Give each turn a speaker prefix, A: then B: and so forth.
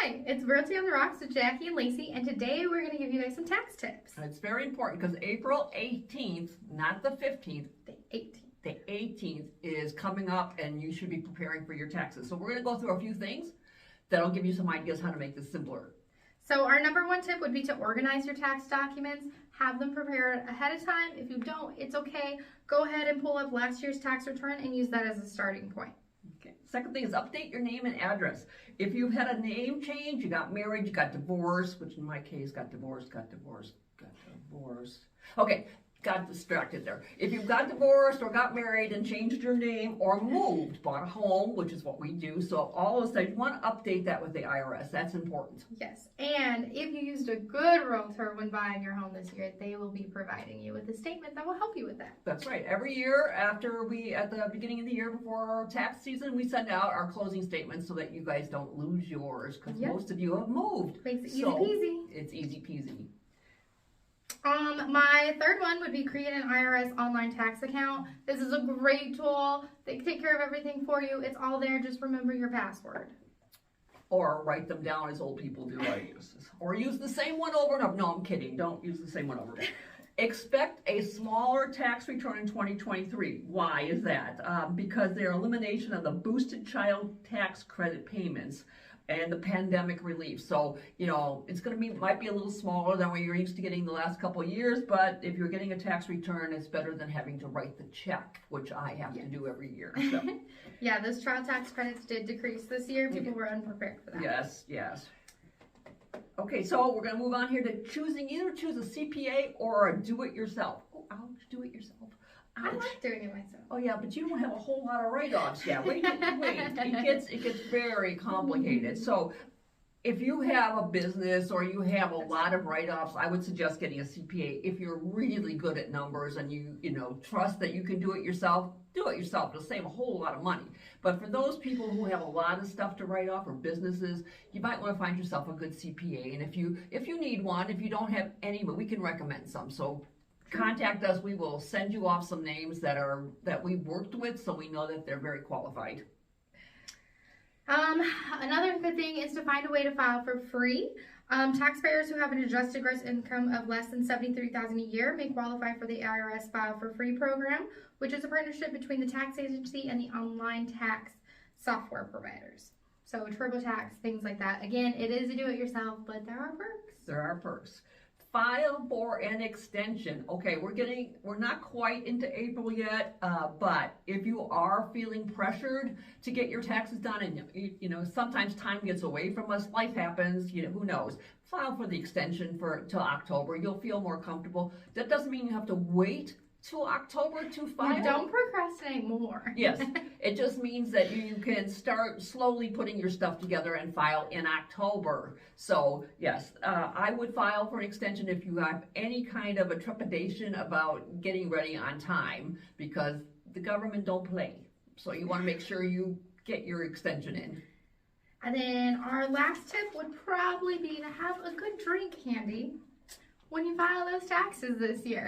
A: Hi, it's Realty on the Rocks with Jackie and Lacey, and today we're going to give you guys some tax tips.
B: It's very important because April 18th, not the 15th,
A: The 18th.
B: the 18th is coming up and you should be preparing for your taxes. So we're going to go through a few things that'll give you some ideas how to make this simpler.
A: So our number one tip would be to organize your tax documents, have them prepared ahead of time. If you don't, it's okay. Go ahead and pull up last year's tax return and use that as a starting point.
B: Okay. Second thing is update your name and address. If you've had a name change, you got married, you got divorced, which in my case got divorced. Okay, got distracted there. If you got divorced or got married and changed your name or moved, bought a home, which is what we do, so all of a sudden you want to update that with the IRS. That's important.
A: Yes, and if you used a good realtor when buying your home this year, they will be providing you with a statement that will help you with that.
B: That's right. Every year at the beginning of the year before our tax season, we send out our closing statements so that you guys don't lose yours because most of you have moved.
A: Makes it easy peasy.
B: It's easy peasy.
A: My third one would be create an IRS online tax account. This is a great tool. They take care of everything for you. It's all there. Just remember your password.
B: Or write them down as old people do. Or use the same one over and over. No, I'm kidding. Don't use the same one over. Expect a smaller tax return in 2023. Why is that? Because their elimination of the boosted child tax credit payments and the pandemic relief. So, it's going to might be a little smaller than what you're used to getting the last couple of years, but if you're getting a tax return, it's better than having to write the check, which I have to do every year. So.
A: Yeah, those child tax credits did decrease this year. People were unprepared for that.
B: Yes. Okay, so we're going to move on here to either choose a CPA or a do-it-yourself. Oh, ouch, do-it-yourself. Ouch.
A: I like doing it myself.
B: Oh yeah, but you don't have a whole lot of write-offs yet. Wait. It gets very complicated. So if you have a business or you have a lot of write-offs, I would suggest getting a CPA. If you're really good at numbers and you trust that you can do it yourself, do it yourself. It'll save a whole lot of money. But for those people who have a lot of stuff to write off or businesses, you might want to find yourself a good CPA. And if you need one, if you don't have any, but we can recommend some. So contact us. We will send you off some names that we've worked with, so we know that they're very qualified.
A: Another good thing is to find a way to file for free. Taxpayers who have an adjusted gross income of less than $73,000 a year may qualify for the IRS File for Free program, which is a partnership between the tax agency and the online tax software providers. So TurboTax, things like that. Again, it is a do-it-yourself, but there are perks.
B: There are perks. File for an extension. Okay, we're not quite into April yet, but if you are feeling pressured to get your taxes done, and sometimes time gets away from us, life happens, who knows? File for the extension till October. You'll feel more comfortable. That doesn't mean you have to wait till October to file.
A: You don't procrastinate more.
B: Yes, it just means that you can start slowly putting your stuff together and file in October. So yes, I would file for an extension if you have any kind of a trepidation about getting ready on time, because the government don't play. So you want to make sure you get your extension in.
A: And then our last tip would probably be to have a good drink handy when you file those taxes this year.